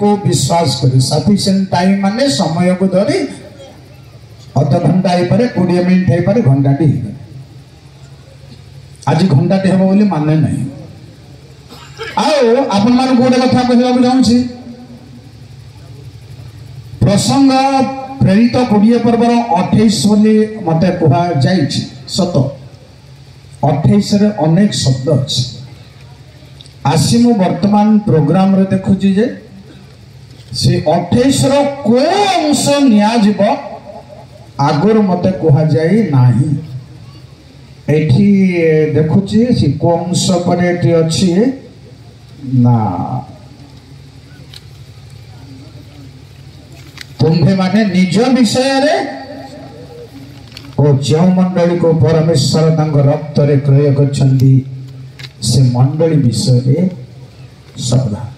को विश्वास कर सफिशिएंट टाइम माने समय को धरी अध घंटा हो पारे 20 मिनिट हो पारे घंटाटे हो आज घंटाटे हम बोली माने नहीं आपण मान गोटे कथा कहवाक चाहूँगी प्रसंग प्रेरित 20 पर्वर 28 बोली मत कह सत 28 रे अनेक शब्द अच्छी आसी मु वर्तमान प्रोग्राम रे देखुची जे से 28 रो को अंश निया जीव आगर मते कहा जाई नाही एठी देखुची से को अंश पर एठी अछि ना तुम्भे माने निज विषय रे ओ जो मंडली को परमेश्वर तांग रक्त रे क्रय करछंदी से मंडली विषय रे सावधान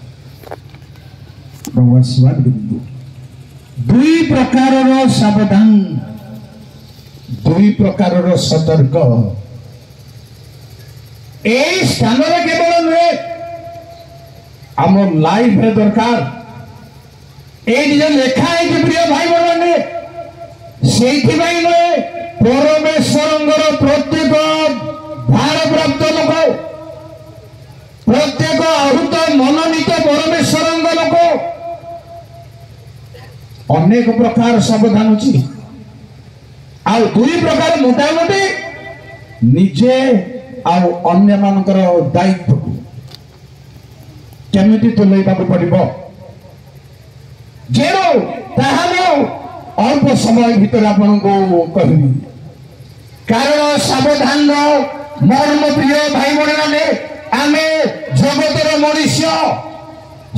भगवान बिंदु दुई प्रकार रो सावधान दुई प्रकार रो सतर्क ए स्थान रे केवल नुहे आम लाइफ रे दरकार ए जो लेखा है कि प्रिय भाई बहन सेठी भाई नुहे परमेश्वर प्रत्येक भारप्राप्त लोक प्रत्येक आहूत मनोनीत परमेश्वर लोक अनेक प्रकार सावधान अच्छी आ दुई प्रकार मोटामोटी निजे अन्य मानकर दायित्व को केमिति तुलैबा पड़ो जेरो अल्प समय भीतर आपण को कहबी कारण सावधान मर्म प्रिय भाई बहन माने आमे जगतर मनुष्य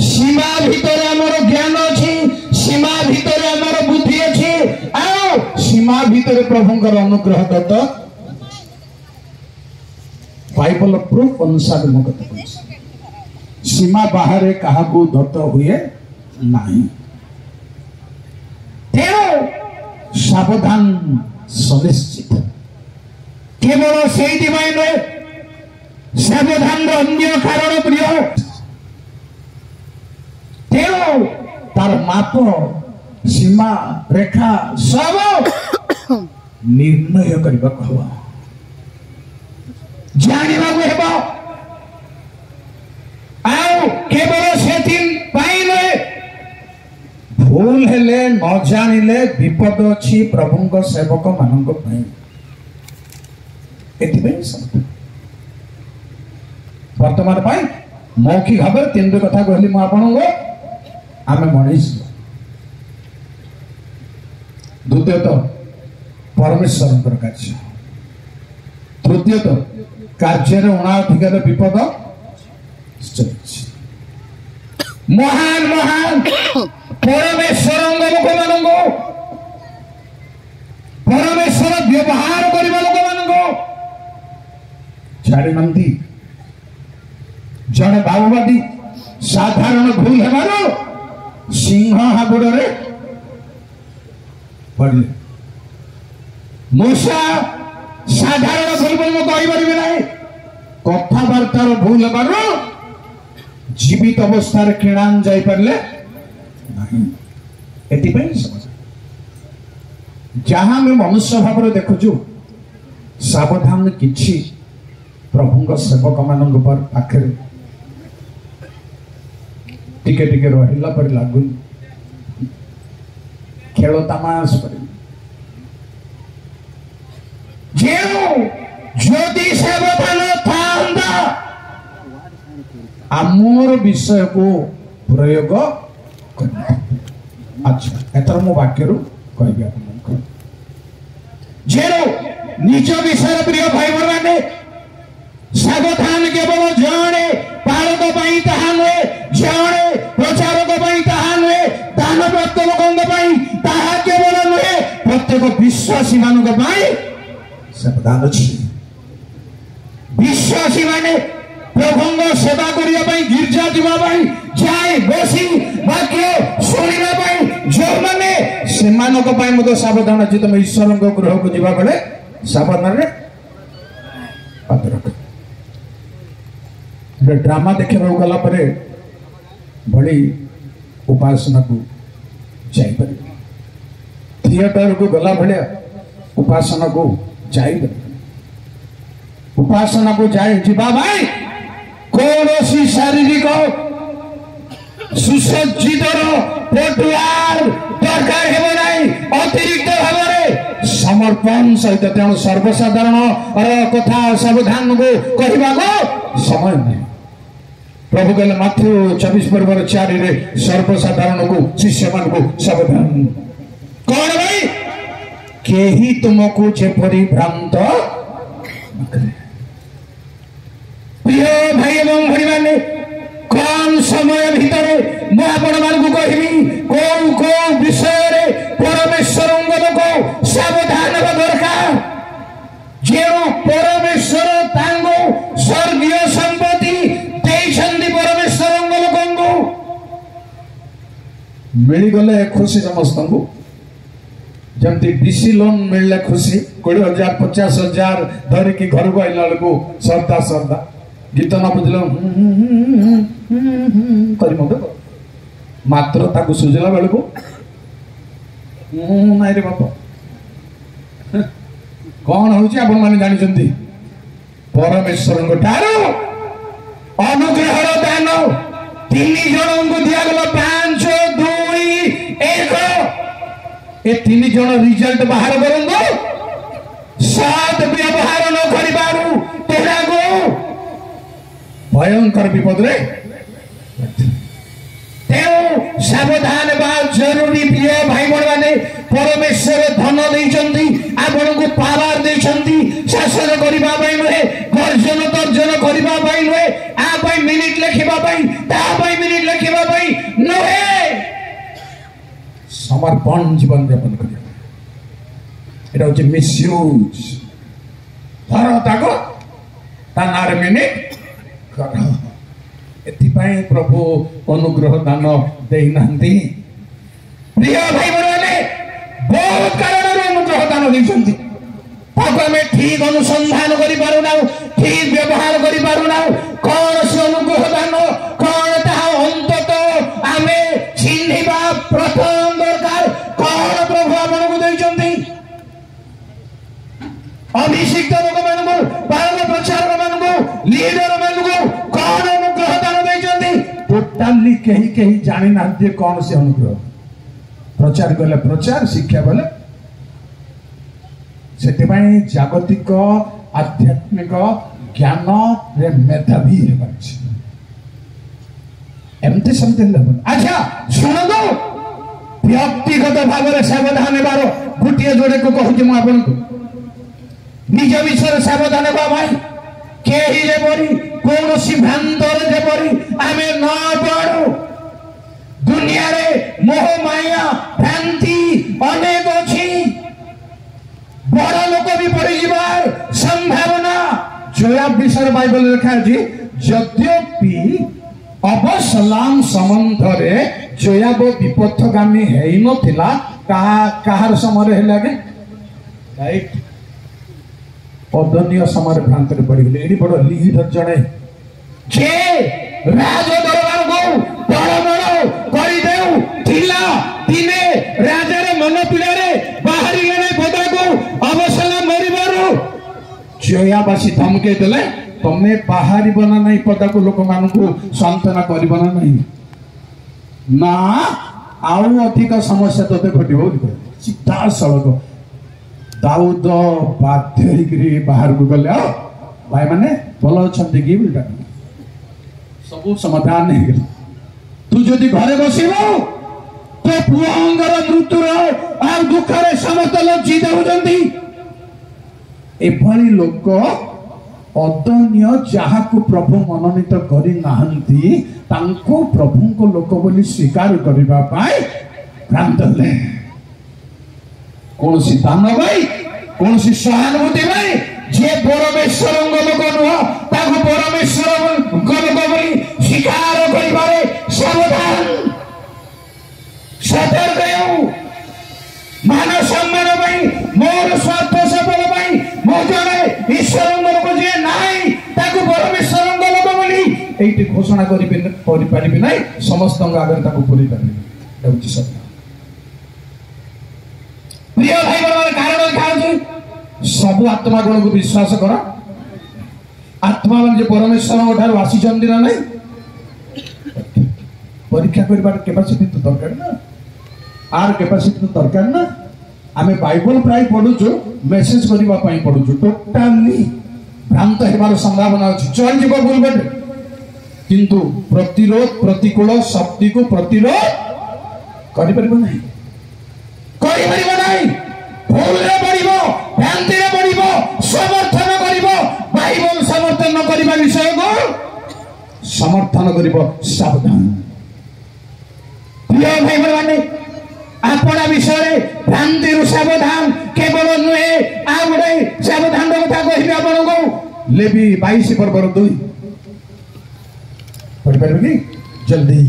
सीमा भीतर आमर ज्ञान अच्छी सीमा भीतर आमर बुद्धि अच्छी आओ सीमा भीतर प्रभुंकर अनुग्रह दत्त बाइबल प्रूफ अनुसार मो कथा सीमा बाहर कहा दत्त हुए नहीं तेणु सावधान सुनिश्चित केवल से सावधान अन्य कारण प्रिय तेणु तार माप सीमा रेखा सब निर्णय करने हम जानवा केवल से भूल हेले न जानिले विपद अच्छी प्रभु सेवक मान वर्तमान मौखिक भाव तीन कथा कहली मुझे आम मनीष द्वितीयत परमेश्वर कार्य तृतीयत कार्य अनाधिकार विपद महान महान परमेश्वर लोक मान परमेश्वर व्यवहार करने लोक मान छाड़ी जड़े भाववादी साधारण भूल हेबार सिंह हाबुड़े पड़े मूषा साधारण भूल बोल कहीपर ना कथबार्तार भूल हेबार जीवित अवस्था किणान जापारे जहाँ में मनुष्य भाव देखुचु सावधान किछि प्रभु सेवक मान पाखे टिके टिके रहिला पर लागुन खेल तमाश पर ज्योति सावधान था आमर विषय को प्रयोग कर अच्छा एथर मो वाक्य कह निज विषय प्रिय भाई बहन सावधान केवल जड़े पालक ताहा नुहे जड़े प्रचारक ताहा नुहे दान प्राप्त लोक ताहा केवल नुहे प्रत्येक विश्वासी मान सावधान अच्छी विश्वासी माने प्रभु सेवा करने गिर्जा जावाई जाए बसी वाक्य शुणा जो मैंने से सावधान अच्छी तुम ईश्वर गृह को जावा बेले सावधान पाद रख ड्रामा देखा गला भली उपासना को जापर थिएटर को गला भाया उपासना को जापर उपासना को जाए जीवा भाई कौन सी शारीरिक सुसज्जित पटुआर दरकार हेब नहीं अतिरिक्त भाव में समर्पण सहित तेणु सर्वसाधारण कथा सावधान को कहवा को समय नहीं प्रभु कहले माथ्यू 24 पर्वर 4 रे सर्वसाधारण को शिष्य मान को सावधान कौन भाई केही तुमको जेपरी भ्रांत प्रिय भाई एवं भणी माने कम समय भितर मैं आपण मानकु कहबी को विषय रे परमेश्वर को सावधान होगा दरकार जो परमेश्वर तांगो स्वर्गीय संपत्ति देइछन्ति परमेश्वर लोकंगु मिली गले खुशी समस्त को जमती डीसी लोन मिलले खुशी 20,000 50,000 धरिकी घर को आइला को श्रद्धा श्रद्धा गीत न बुझल करी मत मात्र ताकू सुझला बेल को नाई रे बाप कौन होची आपण माने जानि जंती परमेश्वर ठारो अनुग्रहर दान 3 जन को दिया गला 5 2 1 ए 3 जन रिजल्ट बाहर करंगो सात व्यवहार न करि बारू तोरा को भयंकर विपद रे तेणु सावधान बा जरूरी प्रिय भाई बहन माने परमेश्वर धन देइछन्ति आपण को पावर देइछन्ति शासन करिबा पई नहे गर्जन तर्जन करिबा पई नहे आ पई मिनिट लिखिबा पई ता पई मिनिट लिखिबा पई नहे समर्पण जीवन यापन करिबा एटा होचे मिसयूज धर ताको ता नार मिनिट एथिपाई प्रभु अनुग्रह दान देई नांती प्रिय भाई बहन बहुत कारण अनुग्रह दान देइछन्ति ताको हमें ठीक अनुसंधान करि पारु ना ठीक व्यवहार करि पारु ना कौन से अनुग्रह दान कौन ताहा अंतत हमें चिन्हिबा प्रथम दरकार कौन प्रभु आपन को देइछन्ति अभिषिक्त लोक मानकु बाल प्रचारक मानकु लीडर मानकु कौन अनुग्रह दान देइछन्ति टोटाली कहीं कहीं जानि ना जे कौन से अनुग्रह प्रचार गले प्रचार शिक्षा गले सेते पई जागतिक आध्यात्मिक ज्ञान रे मेधावी हेबाछ एमते समते लेबन अच्छा सुनो दो व्यक्तिगत भाव रे सावधान बारो गुटिए जोड़े को कहूँ मु आपन को निज विषय सावधान बा भाई केही जेपरी कौन सी भ्रांतर जेपरी आमे न पड़ू दुनिया रे मोह माया भ्रांति अनेक अछि बड़ लोक भी पड़ी जीवार संभावना जोया विषय बाइबल लिखा अछि यद्यपि अबसलाम संबंधरे जोयाब विपथगामी हेई नथिला काहार समय हेला के राइट अदनीय समय भ्रांत पड़ गए एडी बड़ लीडर जड़े जे राज दरबार को बड़ बड़ करी देउ थिला दिने राजार मन पीड़ा रे बाहरी लेने पदा को अवसला मरिबारु जोयाबासी धमके देले तमे बाहरी बना नहीं पदा को लोक मान को सांत्वना करी बना नहीं ना आउ अधिक समस्या तोते घटिबो सीधा सड़क दाऊद बाध्य होकर बाहर को गले भाई माने भल अच्छा कि सब समाधान हो गला तू जदि घरे बसिबो तो पुअंगर मृत्युर आ दुखरे समस्त लज्जित होजंती एभली लोक अदन्य जहाको प्रभु मनोनीत करि नाहंती तांको प्रभु को लोक बोली स्वीकार करबा पाए भ्रांत ले कौन सी दान भाई कौन सी सहानुभूति भाई जे परमेश्वर लोक नुह ताको परमेश्वर लोक बोली स्वीकार करिबारे सावधान सतर्क हेउ मान सम्मान भाई मोर स्वार्थ सफल भाई मो जने ईश्वर लोक जे नाही ताको परमेश्वर लोक बोली एइटी ଘୋषणा କରିପାରିବି ନାହିଁ, ସମସ୍ତଙ୍କ ଆଗରେ ତାକୁ ପୁରେଇ ପାରିବି। ଏଟା ହେଉଛି ସତ୍ୟ। ପ୍ରିୟ ଭାଇ ବନ୍ଧୁମାନେ, କାରଣ ଖାଉଛି ସବୁ ଆତ୍ମା ଗୁଣକୁ ବିଶ୍ୱାସ କର। ଆତ୍ମା ମାନେ ଯେ ପରମେଶ୍ୱରଙ୍କ ଠାରୁ ଆସିଛନ୍ତି ନା ନାହିଁ, ପରୀକ୍ଷା କରିବାର କେପାସିଟି ତ ଦରକାର ନା, ଆର କେପାସିଟି ତ ଦରକାର ନା। ଆମେ ବାଇବଲ ପ୍ରାୟ ପଢୁଛୁ, ମେସେଜ କରିବା ପାଇଁ ପଢୁଛୁ, ଟୋଟାଲି ଭ୍ରାନ୍ତ ହେବାର ସମ୍ଭାବନା ଅଛି। ଚଳିଯିବ ଭୁଲ ବାଟେ, କିନ୍ତୁ ପ୍ରତିରୋଧ ପ୍ରତିକୂଳ ଶକ୍ତିକୁ ପ୍ରତିରୋଧ କରିପାରିବ ନାହିଁ, କରିପାରିବ ନାହିଁ। ଭୁଲରେ ପଡ଼ିବ, ଭ୍ରାନ୍ତିରେ ପଡ଼ିବ, ସମର୍ଥନ କରିବ। ବାଇବଲ ସମର୍ଥନ କରିବା ବିଷୟକୁ ସମର୍ଥନ କରିବ। ସାବଧାନ ପ୍ରିୟ ଭାଇ ମାନେ, ଆପଣ ବିଷୟରେ ଭ୍ରାନ୍ତିରୁ ସାବଧାନ। କେବଳ ନୁହେଁ, ଆଉ ଗୋଟେ ସାବଧାନ କଥା କହିବି ଆପଣଙ୍କୁ। ଲେବି 22 ପର୍ବର 2 ପଢିପାରିବେ କି ଜଲ୍ଦି?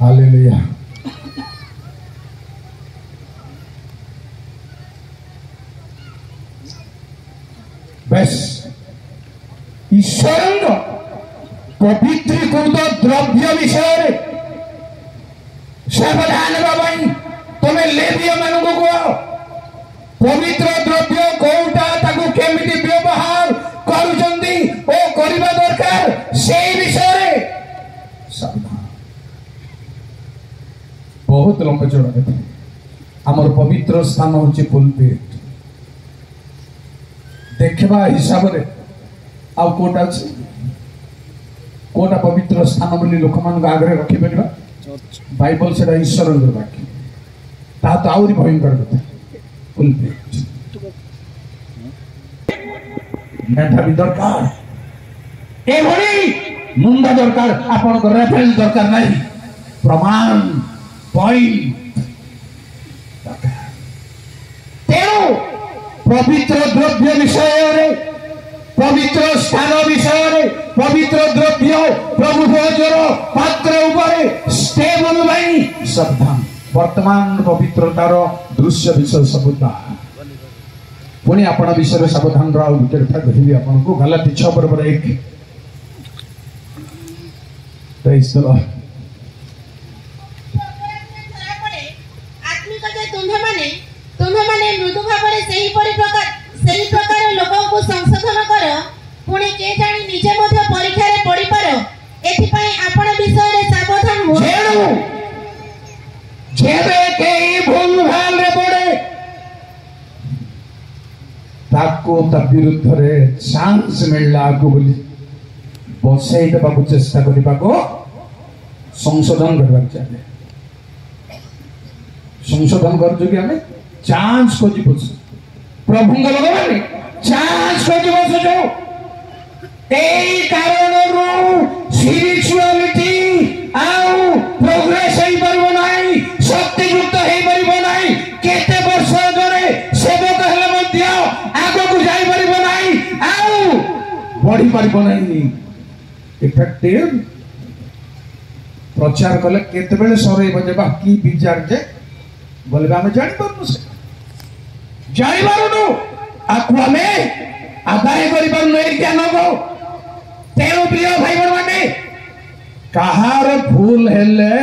ହାଲେଲୁୟା। ବେଶ ଈଶ୍ୱରଙ୍କ ପବିତ୍ରୀକୃତ ଦ୍ରବ୍ୟ ବିଷୟରେ ସାବଧାନ ହେବା ପାଇଁ ତମେ ଲେବୀୟ ମାନଙ୍କୁ କୁହ। ପବିତ୍ର ଦ୍ରବ୍ୟ କୋଉଟା, ତାକୁ କେମିତି ବ୍ୟବହାର କରୁଛନ୍ତି ଓ କରିବା ଦରକାର, ସେଇ ବିଷୟରେ ସାବଧାନ। ବହୁତ ଲମ୍ବା ଚଉଡ଼ା କଥା। ଆମର ପବିତ୍ର ସ୍ଥାନ ହଉଛି ପୁଲପିଟ୍। ଦେଖିବା ହିସାବରେ ଆଉ କୋଉଟା ଅଛି? କୋଉଟା ପବିତ୍ର ସ୍ଥାନ ବୋଲି ଲୋକମାନଙ୍କ ଆଗରେ ରଖିପାରିବା? ବାଇବଲ ସେଟା ଈଶ୍ୱରଙ୍କର ବାକ୍ୟ। ତାହା ତ ଆହୁରି ଭୟଙ୍କର କଥା। ମେଧାବୀ ଦରକାର, ଏଭଳି ମୁଣ୍ଡ ଦରକାର। ଆପଣଙ୍କ ରେଫରେନ୍ସ ଦରକାର ନାହିଁ, ପ୍ରମାଣ ପଏଣ୍ଟ। ତେଣୁ ପବିତ୍ର ଦ୍ରବ୍ୟ ବିଷୟରେ, ପବିତ୍ର ସ୍ଥାନ ବିଷୟରେ, ପବିତ୍ର ଦ୍ରବ୍ୟ ପ୍ରଭୁ ଭୋଜର ପାତ୍ର ଉପରେ ଷ୍ଟେବଲ ପାଇଁ ସାବଧାନ। ବର୍ତ୍ତମାନ ପବିତ୍ରତାର ଦୃଶ୍ୟ ବିଷୟ ସବୁ ପୁଣି ଆପଣ ବିଷୟରେ ସାବଧାନର ଆଉ ଗୋଟେ କଥା କହିବି ଆପଣଙ୍କୁ। ଗଲାତି 6 ପର୍ବର 1। ପ୍ରେଜ୍ ଦ ଲର୍ଡ। ତୁମ୍ଭେମାନେ ମୃଦୁ ଭାବରେ ସେହି ପ୍ରକାର ଲୋକଙ୍କୁ ସଂଶୋଧନ କର, ପୁଣି କେ ଜାଣି ନିଜେ ମଧ୍ୟ ପରୀକ୍ଷାରେ ପଡ଼ିପାର। ଏଥିପାଇଁ ଆପଣ ବିଷୟରେ ସାବଧାନ ହୁଅ। ଯେବେ କେହି ଭୁଲ ଭାଲରେ ପଡ଼େ, ତାକୁ ତା ବିରୁଦ୍ଧରେ ଚାନ୍ସ ମିଳିଲା ଆଗକୁ ବୋଲି ବସେଇ ଦେବାକୁ ଚେଷ୍ଟା କରିବାକୁ, ସଂଶୋଧନ କରିବାକୁ ଚାହେଁ। ସଂଶୋଧନ କରୁଛୁ କି ଆମେ? ଚାନ୍ସ ଖୋଜି ବସୁ। ପ୍ରଭୁଙ୍କ ଲୋକମାନେ ଚାନ୍ସ ଖୋଜି ବସୁଛୁ। এই কারণରୁ ସ୍ପିରିଚୁଆଲିଟି ଆଉ ପ୍ରୋଗ୍ରେସ ହେଇପାରିବ ନାହିଁ, ଶକ୍ତିଯୁକ୍ତ ହେଇପାରିବ ନାହିଁ। କେତେ ବର୍ଷ ଧରେ ସେବକ ହେଲେ ମଧ୍ୟ ଆଗକୁ ଯାଇପାରିବ ନାହିଁ, ଆଉ ବଢିପାରିବ ନାହିଁ। ଇଫେକ୍ଟିଭ ପ୍ରଚାର କଲେ କେତେବେଳେ ସରେଇବ ଯେ ବାକି ବିଚାର ଯେ ବୋଲେ ଆମେ ଜାଣିପାରୁନୁ, ସେ ଜାଣିପାରୁନୁ, ଆକୁ ଆମେ ଆଦାୟ କରିପାରୁନୁ ଏଇ ଜ୍ଞାନକୁ। ତେଣୁ ପ୍ରିୟ ଭାଇ ମାନେ, କାହାର ଭୁଲ ହେଲେ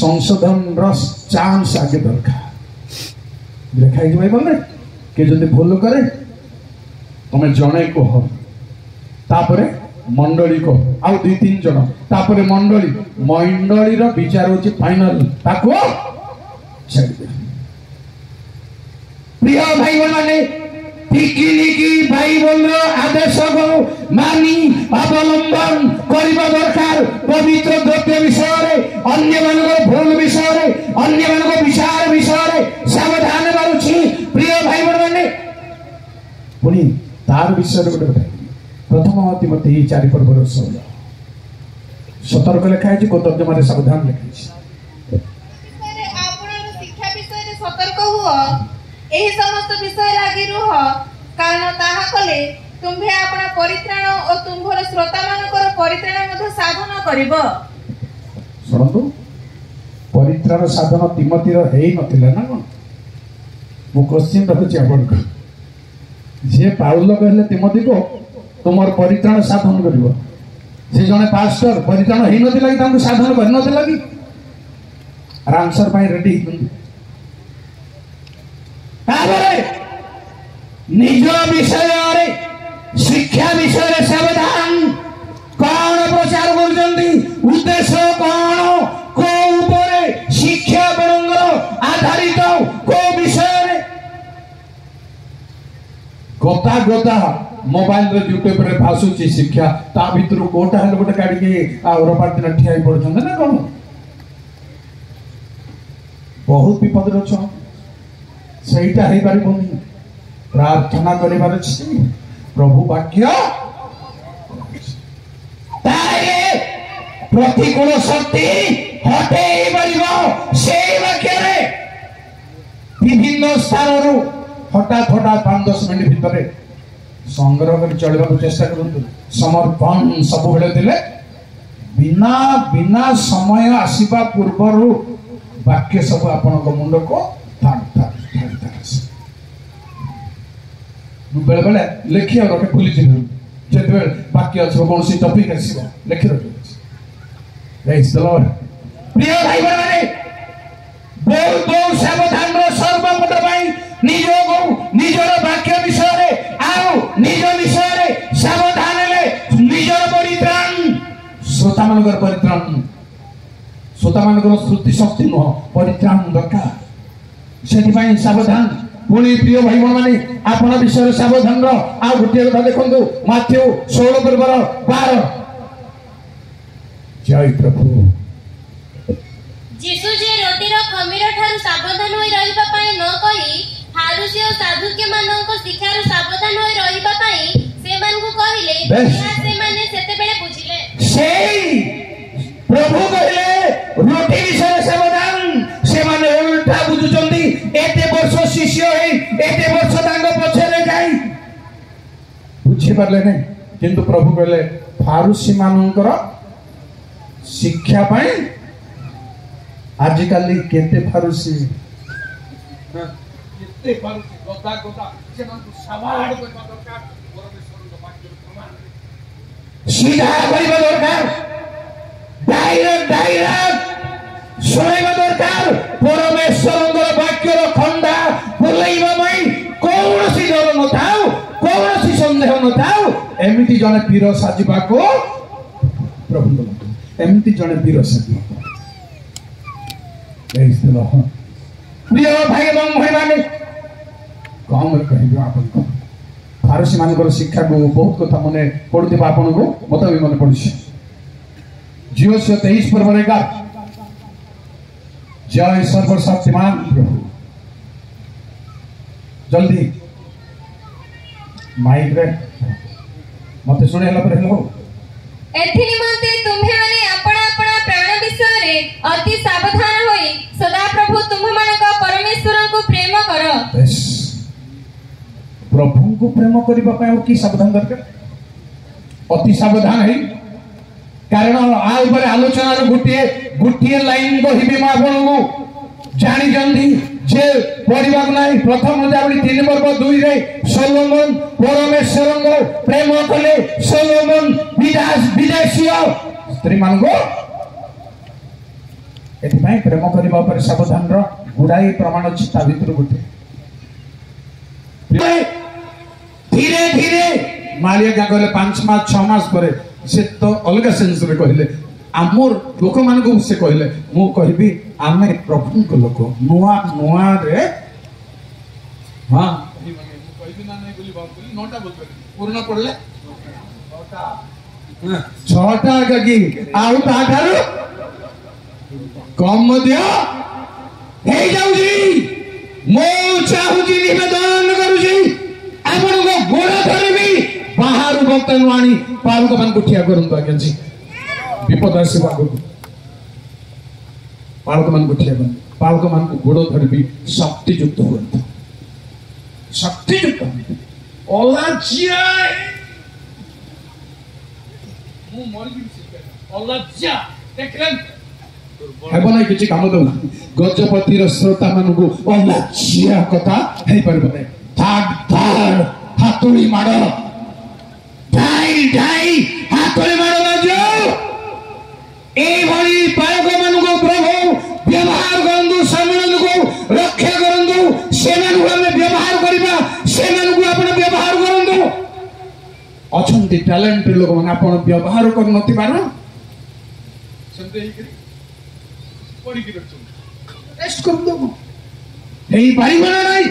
ସଂଶୋଧନର ଚାନ୍ସ ଆଗେ ଦରକାର। ଲେଖା ହେଇଛି ବାଇବଲରେ, କିଏ ଯଦି ଭୁଲ କରେ ତମେ ଜଣେ କୁହ, ତାପରେ ମଣ୍ଡଳୀ କୁହ, ଆଉ 2-3 ଜଣ, ତାପରେ ମଣ୍ଡଳୀ। ମଣ୍ଡଳୀର ବିଚାର ହଉଛି ଫାଇନାଲ, ତାକୁ ଛାଡ଼ିବେ। ପ୍ରିୟ ଭାଇ ମାନେ, ଟିକିନିକି ବାଇବଲର ଆଦେଶକୁ ମାନି ଅବଲମ୍ବନ କରିବା ଦରକାର। ପବିତ୍ର ଦ୍ରବ୍ୟ ବିଷୟରେ, ଅନ୍ୟମାନଙ୍କ ଭୁଲ ବିଷୟରେ, ଅନ୍ୟମାନଙ୍କ ବିଚାର ବିଷୟରେ ସାବଧାନ ହେବାରୁଛି। ପ୍ରିୟ ଭାଇ ମାନେ, ପୁଣି ତାର ବିଷୟରେ ଗୋଟେ କଥା, ପ୍ରଥମ ତିମୋଥୀ 4 ପର୍ବର 16 ସତର୍କ ଲେଖା ହେଇଛି, କୋଉ ତର୍ଜମାରେ ସାବଧାନ ଲେଖା ହେଇଛି। ଆପଣଙ୍କ ଶିକ୍ଷା ବିଷୟରେ ସତର୍କ ହୁଅ, ଏହି ସମସ୍ତ ବିଷୟ ଲାଗି ରୁହ, କାରଣ ତାହା କଲେ ତୁମ୍ଭେ ଆପଣ ପରିତ୍ରାଣ ଓ ତୁମ୍ଭର ଶ୍ରୋତାମାନଙ୍କର ପରିତ୍ରାଣ ମଧ୍ୟ ସାଧନ କରିବ। ଶୁଣନ୍ତୁ, ପରିତ୍ରାଣ ସାଧନ ତିମୋଥୀର ହେଇ ନଥିଲା ନା କଣ? ମୁଁ କୋଶ୍ଚିନ୍ ରଖୁଛି ଆପଣଙ୍କୁ। ଯିଏ ପାଉଲ କହିଲେ ତିମୋଥୀକୁ ତୁମର ପରିତ୍ରାଣ ସାଧନ କରିବ, से जड़े पास्टर परित्राण हो नथिला कि तांको साधन कर नथिला कि आंसर पाई रेडी निज विषय शिक्षा विषय सावधान कौन प्रचार कर उद्देश्य कौन को ऊपर शिक्षा बरंगर आधारित को विषय गता गता मोबाइल रे यूट्यूब रे भासुची शिक्षा ता भितर कोटा हल गोटे काढी के और पार्टी ठिया पड़छन ना कोन बहुत विपद रछ सेटा हे पारिबोनी प्रार्थना करिबार अछि प्रभु वाक्य तारे प्रतिकूल शक्ति हटेई पारिबो सेई वाक्य रे विभिन्न स्थान रु हठात हठात 5-10 मिनिट भितर संग्रह कर चलवा चेष्टा करूँ समर्पण सब बेले बिना बिना समय आसवा पूर्वर वाक्य सब आपण मुंड को बेले बेले लिखी और रखे भूली जो वाक्य अच्छे कौन सी टपिक आसो लिखी रखे प्रिय भाई मैंने बहुत बहुत सावधान सर्वमत निजर वाक्य विषय निज विषय सावधान निजर परित्राण श्रोता मान परित्राण श्रोता मान श्रुति शक्ति नुह परित्राण दरकार से सावधान पुणी प्रिय भाई मैंने आपण विषय सावधान आ गोटे कथा देखो माथ्यू 16:12 जय प्रभु जीसु जे रोटीर खमीर ठारू सावधान होई रहिबा पई न कहि फारुसी और साधुके मानक शिक्षार सावधान होई रहिबा पई से मान को कहिले या से माने सेते बेले बुझिले सेई प्रभु कहले रोटी विषय सावधान से माने उल्टा बुझुचंदी एते वर्ष शिष्य है एते वर्ष तांग पछरे जाई बुझि परले नै किंतु प्रभु कहले फारुसी मानकर शिक्षा पई आजिकाली केते फारुसी केते फारुसी गोता गोता सेमानकु सवाल करबा दरकार परमेश्वरक वाक्य प्रमाण सीधा करबा दरकार डायरेक्ट सुनाइबा दरकार परमेश्वरक वाक्यर खंडा बोलैबा मई कोनोसी डर न थाउ कोनोसी संदेह न थाउ एमिति जने पीर साजिबा को प्रभु एमिति जने पीर साजिबा प्रिय भाई एवं भाई माने कौन कह आपन फारसी मानकर शिक्षा को बहुत कथा मने पढ़ुते आपन को मत भी मन पड़ुछि जियो से 23:11 जय सर्वशक्तिमान प्रभु जल्दी माइक रे मते सुनेला पर हेलो एथि निमंते तुम्हे माने अपना अपना प्राण विषय रे अति सावधान होई सदा प्रभु तुम्हे मानक परमेश्वर को प्रेम करो प्रभु को प्रेम करबा पय की सावधान दरकार अति सावधान है कारण आ ऊपर आलोचना रो गुटिए लाइन कहिबी मा आपन को जानि जंदी जे पढिबा नाही प्रथम जावली 3:2 रे सोलोमन परमेश्वर को प्रेम कले सोलोमन विदेशी स्त्री मान को एथि प्रेम करबा पर सावधान रो गुडाई प्रमाण चिता भितर गुटे धीरे धीरे मालिया का कहले 5 मास 6 मास पर से तो अलग सेंस रे कहले आमर लोक मान को से कहले मु कहबी आमे प्रभु को लोक नुआ नुआ रे हां मु कहबी ना नहीं बोली बात बोली नोटा बोल पूर्ण पड़ले छोटा गगी आउ ताठारु कम दियो हे जाउजी मो चाहुजी निवेदन करूजी आपन को गोड़ धरबी बाहर भक्त नुआणी पालक मान को ठिया करन आज्ञा जी विपद आसीबा को पालक मान को ठिया करन पालक मान को गोड़ धरबी शक्ति युक्त होत शक्ति युक्त ओलाजिया मु मरबी सिके ओलाजिया देखलन हेबो नै किछि काम दउ गजपति र श्रोता मान को ओलाजिया कथा हे परबो नै थाड थाड हातुड़ी माड़ ढाई ढाई हातुड़ी माड़ बाजो ଏଇଭଳି ପାଳକ ମାନଙ୍କୁ ପ୍ରଭୁ ବ୍ୟବହାର କରନ୍ତୁ, ସେମାନଙ୍କୁ ରକ୍ଷା କରନ୍ତୁ, ସେମାନଙ୍କୁ ଆମେ ବ୍ୟବହାର କରିବା, ସେମାନଙ୍କୁ ଆପଣ ବ୍ୟବହାର କରନ୍ତୁ। ଅଛନ୍ତି ଟ୍ୟାଲେଣ୍ଟେଡ ଲୋକମାନେ ଆପଣ ବ୍ୟବହାର କରୁନଥିବାର ହେଇପାରିବ ନା ନାଇଁ,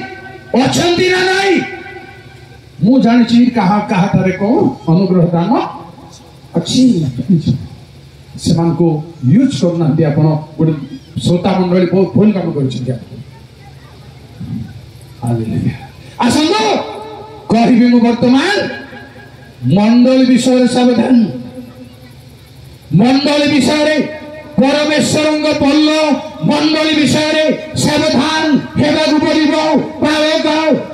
ଅଛନ୍ତି ନା ନାଇଁ। ମୁଁ ଜାଣିଛି କାହା କାହାଠାରେ କଣ ଅନୁଗ୍ରହ ଦାନ ଅଛି, ସେମାନଙ୍କୁ ୟୁଜ କରୁନାହାନ୍ତି। ଆପଣ ଗୋଟେ ଶ୍ରୋତା ମଣ୍ଡଳୀ ବହୁତ ଭୁଲ କାମ କରିଛନ୍ତି। ଆସନ୍ତୁ କହିବି ମୁଁ ବର୍ତ୍ତମାନ ମଣ୍ଡଳୀ ବିଷୟରେ ସାବଧାନ, ମଣ୍ଡଳୀ ବିଷୟରେ, ପରମେଶ୍ୱରଙ୍କ ପଲ୍ଲ ମଣ୍ଡଳୀ ବିଷୟରେ ସାବଧାନ ହେବାକୁ ପଡିବ। ପାଳକ,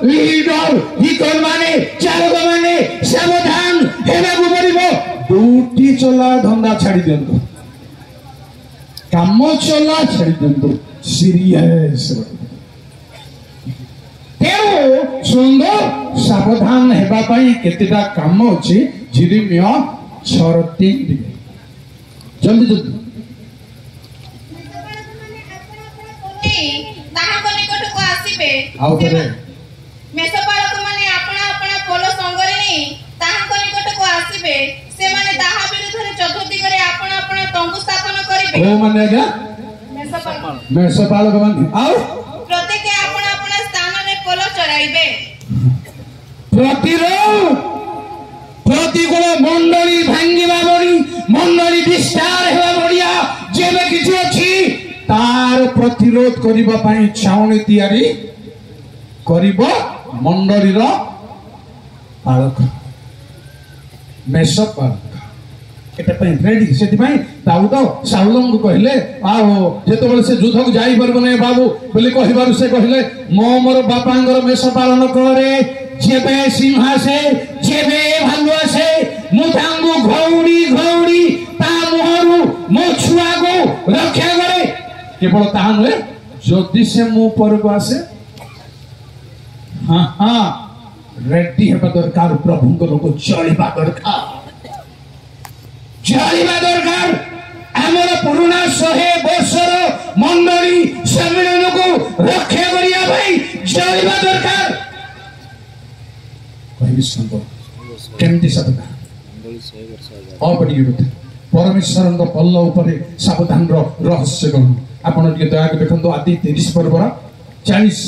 ଲିଡର, ହିକର ମାନେ, ଚାଳକ ମାନେ ସାବଧାନ ହେବାକୁ ପଡିବ। ଡ୍ୟୁଟି ଚଲା ଧନ୍ଦା ଛାଡି ଦିଅନ୍ତୁ, କାମ ଚଲା ଛାଡି ଦିଅନ୍ତୁ, ସିରିୟସ। ତେଣୁ ସୁନ୍ଦର ସାବଧାନ ହେବା ପାଇଁ କେତେଟା କାମ ଅଛି। ଜିରିମିୟ 6:3 ଜଲ୍ଦି ଜଲ୍ଦି। ତାହାଙ୍କ ନିକଟକୁ ଆସିବେ, ଆଉ ଥରେ ମେଷପାଳକ ମାନେ ଆପଣା ଆପଣା ପୋଲ ସଙ୍ଗରେ ନେଇ ତାହାଙ୍କ ନିକଟକୁ ଆସିବେ। ସେମାନେ ତାହା ବିରୁଦ୍ଧରେ ଚତୁର୍ଦିଗରେ ଆପଣା ଆପଣା ତମ୍ବୁ ସ୍ଥାପନ କରିବେ। ଓ ମାନେ ଆଜ୍ଞା ମେଷପାଳକ ମାନେ, ଆଉ ପ୍ରତ୍ୟେକ ଆପଣା ଆପଣା ସ୍ଥାନରେ ପୋଲ ଚରାଇବେ। ପ୍ରତିକୂଳ ମଣ୍ଡଳୀ ଭାଙ୍ଗିବା ଭଳି, ମଣ୍ଡଳୀ ବିସ୍ତାର ହେବା ଭଳିଆ ଯେବେ କିଛି ଅଛି ତାର ପ୍ରତିରୋଧ କରିବା ପାଇଁ ଛାଉଣି ତିଆରି କରିବ ମଣ୍ଡଳୀର ପାଳକ, ମେଷପାଳକ। ଏଟା ପାଇଁ ରେଡି। ସେଥିପାଇଁ ଦାଉଦ ସାଉଲଙ୍କୁ କହିଲେ, ଆଉ ଯେତେବେଳେ ସେ ଯୁଦ୍ଧକୁ ଯାଇପାରିବ ନାହିଁ ବାବୁ ବୋଲି କହିବାରୁ ସେ କହିଲେ, ମୁଁ ମୋର ବାପାଙ୍କର ମେଷ ପାଳନ କରେ। ଯେବେ ସିଂହ ଆସେ, ଯେବେ ଭାଲୁ ଆସେ, ମୁଁ ତାଙ୍କୁ ଘଉଡ଼ି ଘଉଡ଼ି ତା ମୁହଁରୁ ମୋ ଛୁଆକୁ ରକ୍ଷା କରେ। କେବଳ ତାହା ନୁହେଁ, ଯଦି ସେ ମୋ ଉପରକୁ ଆସେ, ରେଡି ହେବା ଦରକାର। ପ୍ରଭୁଙ୍କ ଲୋକ ଚଳିବା ଦରକାର, ଚଳିବା ଦରକାର। ଆମର ପୁରୁଣା 100 ବର୍ଷର ମଣ୍ଡଳୀ ସମ୍ମିଳନୀକୁ ରକ୍ଷା କରିବା ପାଇଁ ଚଳିବା ଦରକାର। କହିବି କେମିତି ସାବଧାନ ଅପଡ଼ିକି କଥା ପରମେଶ୍ୱରଙ୍କ ପଲ୍ଲ ଉପରେ ସାବଧାନର ରହସ୍ୟ କଣ? ଆପଣ ଟିକେ ଦୟାକୁ ଦେଖନ୍ତୁ ଆଦି 30 ପର୍ବର 40।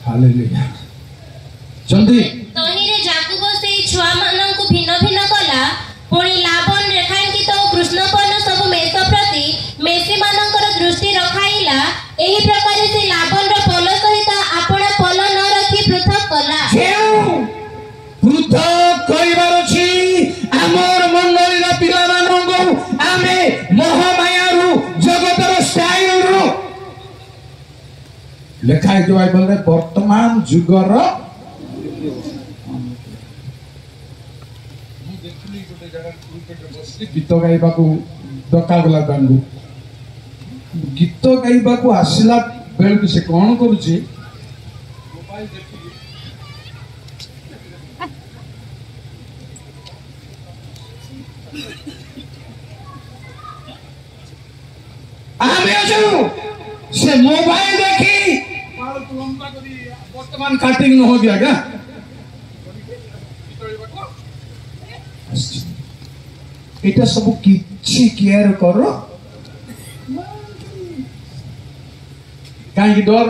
ହାଲେଲୁୟା। ଜଲ୍ଦି। ତହିଁରେ ଯାକୁବ ସେଇ ଛୁଆମାନଙ୍କୁ ଭିନ୍ନ ଭିନ୍ନ କଲା। ପୁଣି ଲାବନ ରେଖାଙ୍କିତ ଓ କୃଷ୍ଣପର୍ଣ୍ଣ ସବୁ ମେଷ ପ୍ରତି ମେଷୀମାନଙ୍କର ଦୃଷ୍ଟି ରଖାଇଲା। ଏହି ପ୍ରକାରେ ସେ ଲାବନର ପଲ ସହିତ ଆପଣା ପଲ ନ ରଖି ପୃଥକ କଲା। ପୃଥକ କରିବାର ଅଛି ଆମର ମଣ୍ଡଳୀର ପିଲାମାନଙ୍କୁ। ଆମେ ମୋହମାୟାରୁ, ଜଗତର ଷ୍ଟାଇଲରୁ ଲେଖା ହେଇଥିବା ବାଇବଲରେ ବର୍ତ୍ତମାନ ଯୁଗର ଗୀତ ଗାଇବାକୁ ଡକାଗଲା ତାଙ୍କୁ। ଗୀତ ଗାଇବାକୁ ଆସିଲା ବେଳକୁ ସେ କଣ କରୁଛି, ଆମେ ଅଛୁ ସେ ମୋବାଇଲ ଦେଖି ବର୍ତ୍ତମାନ କାଟିଂ ନ ହୋ ଦିଆ ଗା। এটা ସବୁ କିଛି କେୟାର କର କାହିଁକି ଡର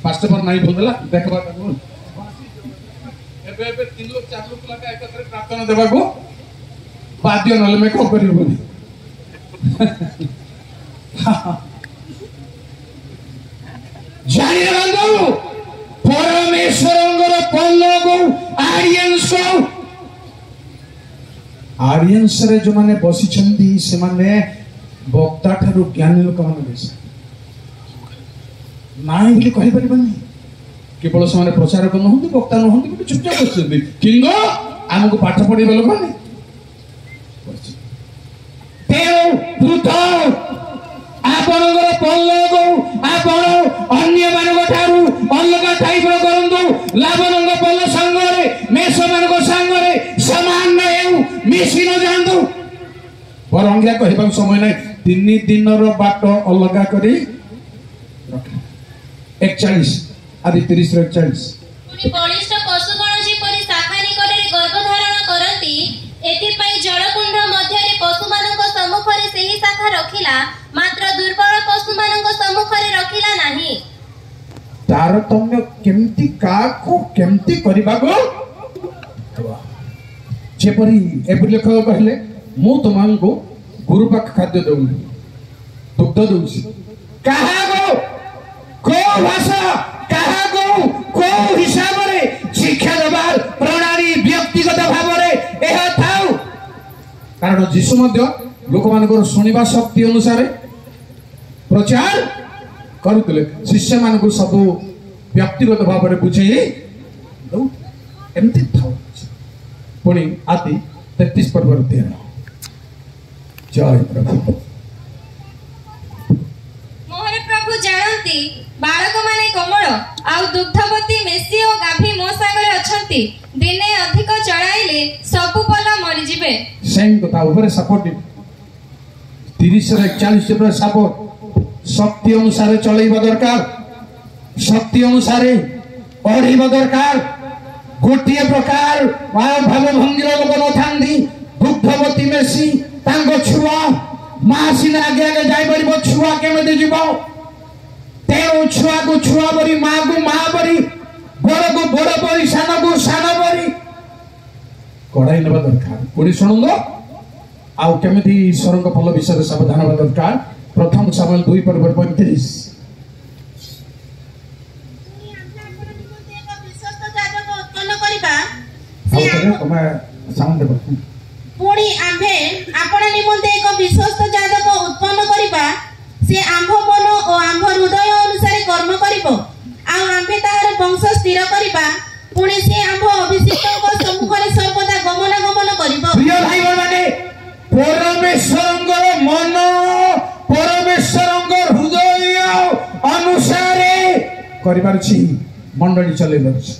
ଫାଷ୍ଟ ପର ନାଇଁ ଭୁଲଦେଲା ଦେଖବା ତାକୁ ଏବେ 3 ଲୋକ 4 ଲୋକ ଲାଗା ଏକାଥରେ ପ୍ରାର୍ଥନା ଦେବାକୁ ବାଧ୍ୟ ନହେଲେ ମେକଅପ୍ କରିବନି। ଜାଣିଲେ ବନ୍ଧୁ ପରମେଶ୍ୱରଙ୍କର ପଲ୍ଲକୁ ଆଡିଏନ୍ସରେ ଯୋଉମାନେ ବସିଛନ୍ତି ସେମାନେ ବକ୍ତା ଠାରୁ ଜ୍ଞାନୀ ଲୋକମାନେ ବେଶୀ ନାଇଁ ବୋଲି କହିପାରିବନି। କେବଳ ସେମାନେ ପ୍ରଚାରକ ନୁହନ୍ତି, ବକ୍ତା ନୁହନ୍ତି, ଗୋଟେ ଚୁପଚାପ ବସିଛନ୍ତି କିନ୍ତୁ ଆମକୁ ପାଠ ପଢିବା ଲୋକମାନେ। ତେଣୁ ଆପଣଙ୍କର ପଲ୍ଲକୁ ଆପଣ ଅନ୍ୟମାନଙ୍କ ଠାରୁ ଅଲଗା ଟାଇପର କରନ୍ତୁ। ଲାବନଙ୍କ ପଲ୍ଲ ସାଙ୍ଗରେ ମେଷମାନଙ୍କ ସାଙ୍ଗରେ ସମାନ ନ ହେଉ, ମିଶି ନ ଯାଆନ୍ତୁ। कथा समय ना 3 दिन बाट अलग कर 41 आदि 30 41 बलिष्ठ पशुगण जेपरि शाखा निकटरे गर्भधारण करती एथिपाई जलकुंड मध्यरे पशुमानक सम्मुखरे सेही शाखा रखिला मात्र दुर्बल पशुमानक सम्मुखरे रखिला नाही। तारतम्य केमती काको केमती करिबागो जेपरि एपरि लेखक कहले मु तुमको गुरुपाक खाद्य दउनी दुग्ध दउसी कहा गो को भाषा कहा गो को हिसाब रे शिक्षा देबार प्रणाली व्यक्तिगत भाव रे एहा थाउ कारण जीशु मध्य लोक मानकर सुनिबा शक्ति अनुसार प्रचार करुले शिष्य मान को सब व्यक्तिगत भाव रे बुझे एमती थाउ पुणी आदि 33 पर्व 13 जय प्रभु। मोहरे प्रभु जानती बालक माने कोमल आउ दुग्धवती मेसी और गाभी मो संगरे अछंती दिने अधिक चढ़ाइले सब पल मरि जिवे सेम कथा ऊपर सपोर्ट 30 से 41 पर सपोर्ट शक्ति अनुसार चलैबा दरकार शक्ति अनुसार पढ़िबा दरकार गोटिए प्रकार भाव भंगीर लोक नथांदी दुग्धवती मेसी तांगो छुआ मां सिना आगे आगे जाई परिबो छुआ केमे जीव तेरो छुआ को छुआ बरी मां को मां बरी बड़ को बड़ बरी सान को सान बरी कड़ाई नबा दरकार कोडी सुनंदो आउ केमिति ईश्वर को फल विषय सावधान होबा दरकार प्रथम सामुएल 2 पर्व 35 पुणी आम्भे आपण निमंते एक विश्वस्त जातक उत्पन्न करिबा से आम्भ मन और आम्भ हृदय अनुसार कर्म करिबो आ आम्भे तार वंश स्थिर करिबा पुणी से आम्भ अभिषिक्तक सम्मुख रे सर्वदा गमन करिबो। प्रिय भाई माने परमेश्वरंकर मन परमेश्वरंकर हृदय अनुसार करिबार छी मंडली चलेबार छी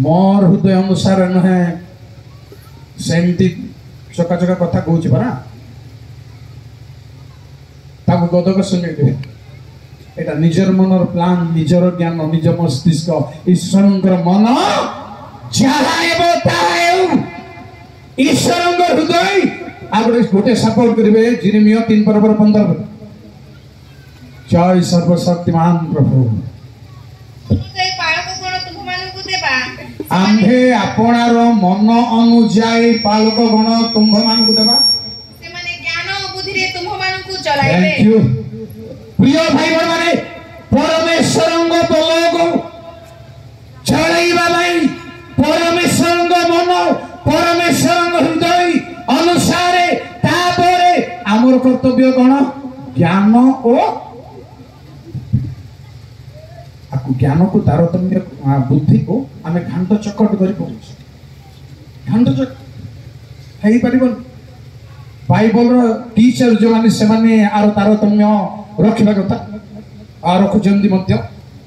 मोर हृदय अनुसार नहे सेमती चका चका कथा कहूँ परा ताको गदक सुने एटा निजर मनर प्लान निजर ज्ञान निज मस्तिष्क ईश्वरंकर मन जहाँ ईश्वरंकर हृदय आगे गोटे सपोर्ट करेंगे जिरेमिया 3 पर्व 15 जय सर्वशक्तिमान प्रभु आम्भे आपणार मन अनुजाई पालक गण तुम्भ मान को देबा से माने ज्ञान और बुद्धि रे तुम्भ मान को चलाइबे। थैंक यू प्रिय भाई माने परमेश्वरंग बलग चलाइबा भाई परमेश्वरंग मन परमेश्वरंग हृदय अनुसार तापरे हमर कर्तव्य गण ज्ञान और ज्ञान को तारतम्य बुद्धि को आम घाट चकट कर घाट चक बाइबल टीचर जो माने से माने आर तारतम्य रखा कथा आ रखुंट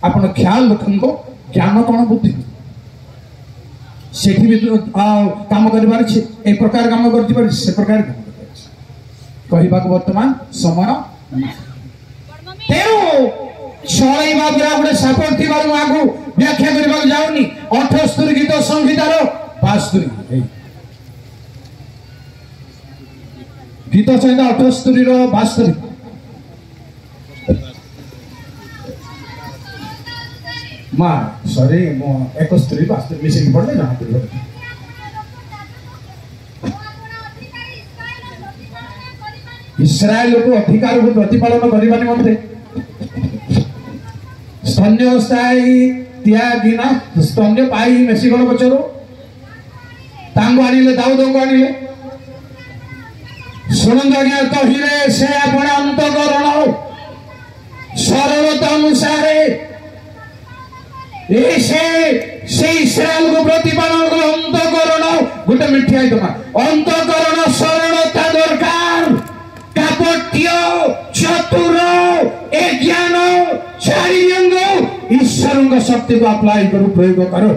आपण ख्याल रखो ज्ञान कौन बुद्धि से काम कर प्रकार काम कर से प्रकार कहवा वर्तमान समय तेणु चलैबा पूरा गोटे सपोर्ट थी आगु व्याख्या करने जाऊनी 78 गीत संहितार 72 गीत संहिता 78 रो 72 मां सॉरी मो 71 72 मिसिंग पड़ले ना इस्राएल को अधिकार को प्रतिपालन करबा निमंते स्तन्य स्थायी त्यागिना स्तन्य पाई मेसिगण बचरो तांगो आनिले दाऊद को आनिले सुनंद आज्ञा तो हिरे से आपण अंतकरण सरलता अनुसार से इस्राएल को प्रतिपालन को अंतकरण गोटे मिठिया अंतकरण सरलता दरकार कापट्य चतुर ए ज्ञान चारियंग ईश्वर शक्ति को अप्लाई करो प्रयोग करो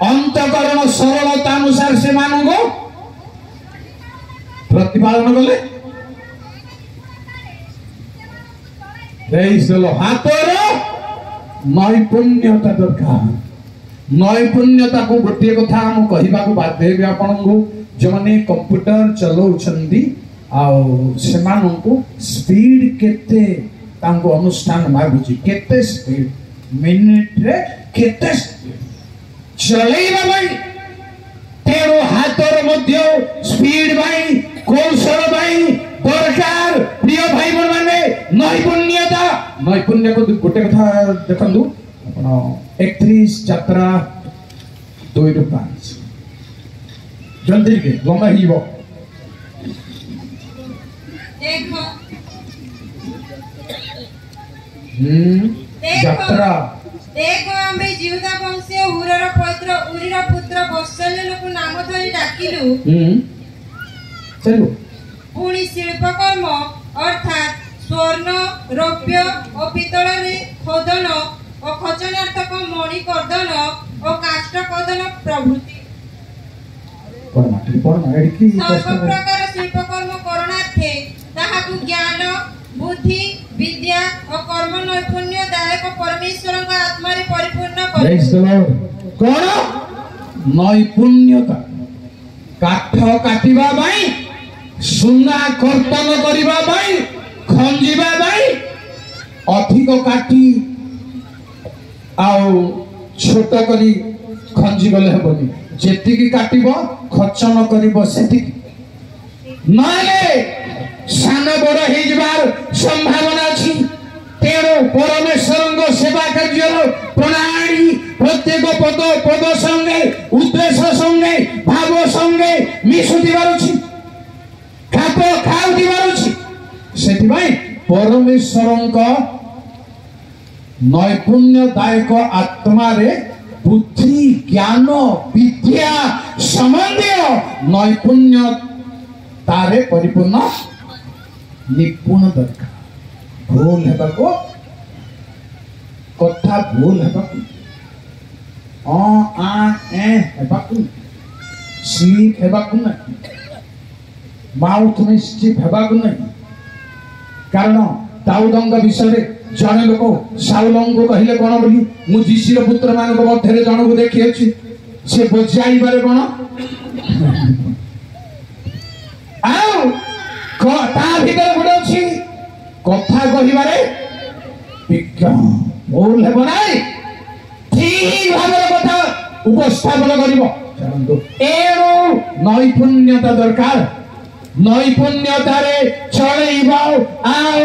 अंतकरण सरलता अनुसार से मानो प्रतिपालन कले हाथर नैपुण्यता दरकार नैपुण्यता को गोटे कथा हम कहवा बाध्य हेबे आपन को जो माने कंप्यूटर चलाउछंदी स्पीड केते तांको अनुष्ठान मागुची केते स्पीड मिनिट रे केते स्पीड चलेइबा भाई तेरो हाथर मध्य स्पीड भाई कौशल भाई दरकार प्रिय भाई माने नैपुण्य को गोटे कथा देखंदु आपण 31 यात्रा 2 ରୁ 5 जल्दी के लंबा हिबो देखो यात्रा देखो आम्बे जीवदा वंशीय उरीर पुत्र वत्सल्य को नाम धरि डाकिलु चलो पुणी शिल्पकर्म अर्थात स्वर्ण रौप्य और पितल रे खोदन और खचनार्थक मणि कर्दन और काष्ठ कर्दन प्रभृति सब प्रकार शिल्पकर्म करणार्थे ताहाकु ज्ञान बुद्धि विद्या और कर्म नैपुण्य दायक परमेश्वर का आत्मा रे परिपूर्ण कर कोन नैपुण्यता काठ काटिबा भाई सुना कर्तन करिबा भाई खंजिबा भाई अधिक काटी आउ छोट करी खंजी गले हेबनी जेति की काटिबो खचन करिबो सेति नाले सान बड़ हे जबार संभावना अछि तेरो परमेश्वर सेवा कार्य प्रणाली प्रत्येक पद संगे उद्देश्य संगे भाव संगे मिसुति बारुछि खाप खाउति बारुछि सेति भाई परमेश्वर नैपुण्यदायक आत्मा रे बुद्धि ज्ञान विद्या संबंधी नैपुण्य तारे परिपूर्ण निपुण दरकार भूल हेबा को कथा भूल हेबा को आ ए हेबा को स्लीप हेबा को न माउथ में स्टिप हेबा को न कारण दाऊदंग विषय जने लोक साउलंग को कहले कोन बोली मु जीसीर पुत्र मान को मध्य जन को देखि अछि से बजाई बारे कोन आउ को ता भीतर गुड अछि कथा कहिबारे विज्ञान बोल हेबो नाही ठीक भाबरे कथा उपस्थापन करिवो जानतो एरो नैपुण्यता दरकार नैपुण्यतारे चलैबो आउ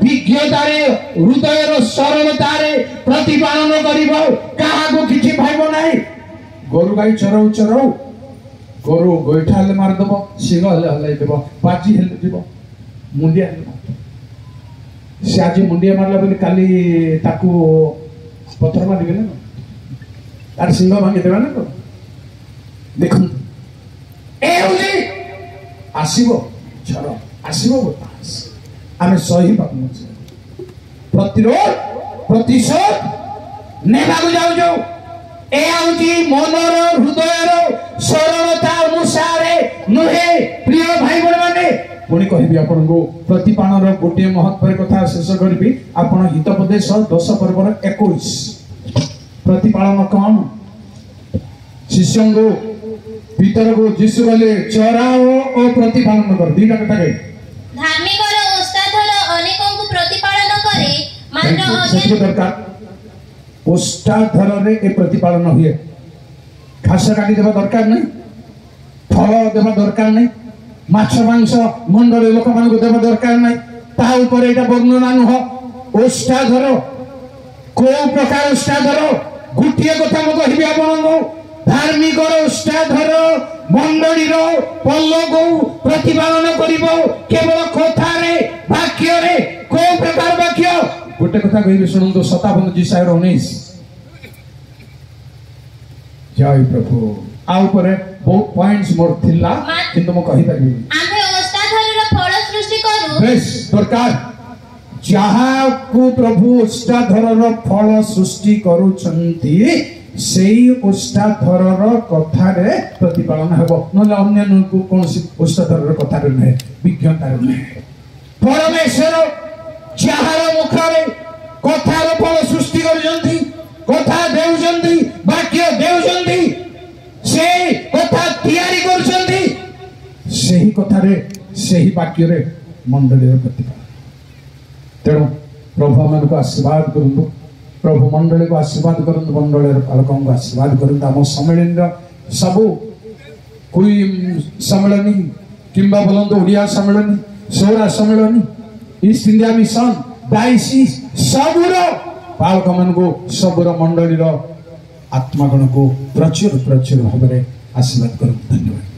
विज्ञतारे हृदयर सरलतारे प्रतिपालन करिबो काहाको किछि भाइबो नाही गोरु गाई चरौ गोरु गोइठा ले मार दबो सिंह ले हलाई देबो बाजी हेले दिबो मुंडिया से आज मुंडिया मारला बोली काली ताकू पत्थर मार दिबे ना तार सिंह भांगी देबा ना देखन ए होजी आसीबो झर आसीबो बतास आमे सही पाकु प्रतिरोध प्रतिशोध नेबा को जाउ जाउ ए आउची मनर हृदयर सरलता अनुसारे नुहे प्रिय भाई बहन माने पुणी कहबी आपन को प्रतिपाणर गोटे महत्वर कथा शेष करबी आपन हितोपदेश 10 पर्वर 21 प्रतिपालन कौन शिष्यों को भीतर को जिसु गले चराओ और प्रतिपालन कर दीटा कथा कहे धार्मिक और ओस्ताधर अनेकों को प्रतिपालन करे मात्र अज्ञान दरकार ओस्ताधर रे ए प्रतिपालन हुए घास काटी देबा दरकार नहीं फल देबा दरकार नहीं माछ मांस मंडल लोक मान को देबा दरकार नहीं ता ऊपर एटा वर्णना नह ओस्ताधर को प्रकार ओस्ताधर गुटिए कथा म कहबी आपन को धार्मिक ओस्ताधर मंडली रो पल्ल को प्रतिपालन करिवो केवल कथा रे वाक्य रे को प्रकार वाक्य गोटे कथा कहबी सुनंतो 57 जिसायर 19 जय प्रभु आ ऊपर बहुत पॉइंट्स मोर थिला किंतु म कहि परबी आमे ओस्ताधर रो फल सृष्टि करू बेस दरकार जहा को प्रभु ओस्ताधर रो फल सृष्टि करूछंती ସେଇ ଓଷ୍ଠାଧରର କଥାରେ ପ୍ରତିପାଳନ ହେବ, ନହେଲେ ଅନ୍ୟ କୌଣସି ଓଷ୍ଠାଧରର କଥାରେ ନୁହେଁ, ବିଜ୍ଞତାରେ ନୁହେଁ। ପରମେଶ୍ୱର ଯାହାର ମୁଖରେ କଥାର ଫଳ ସୃଷ୍ଟି କରୁଛନ୍ତି, କଥା ଦେଉଛନ୍ତି, ବାକ୍ୟ ଦେଉଛନ୍ତି, ସେଇ କଥା ତିଆରି କରୁଛନ୍ତି, ସେହି କଥାରେ ସେହି ବାକ୍ୟରେ ମଣ୍ଡଳୀର ପ୍ରତିପାଳନ। ତେଣୁ ପ୍ରଭୁ ଆମମାନଙ୍କୁ ଆଶୀର୍ବାଦ କରନ୍ତୁ, ପ୍ରଭୁ ମଣ୍ଡଳୀକୁ ଆଶୀର୍ବାଦ କରନ୍ତୁ, ମଣ୍ଡଳୀର ପାଳକଙ୍କୁ ଆଶୀର୍ବାଦ କରନ୍ତୁ। ଆମ ସମ୍ମିଳନୀର ସବୁ କୁଇ ସମ୍ମିଳନୀ କିମ୍ବା ବୋଲନ୍ତୁ ଓଡ଼ିଆ ସମ୍ମିଳନୀ, ସୌରା ସମ୍ମିଳନୀ, ଇଷ୍ଟ ଇଣ୍ଡିଆ ମିଶନ, ଡାଇସିସ୍ ସବୁର ପାଳକମାନଙ୍କୁ, ସବୁର ମଣ୍ଡଳୀର ଆତ୍ମାଗଣକୁ ପ୍ରଚୁର ପ୍ରଚୁର ଭାବରେ ଆଶୀର୍ବାଦ କରନ୍ତୁ। ଧନ୍ୟବାଦ।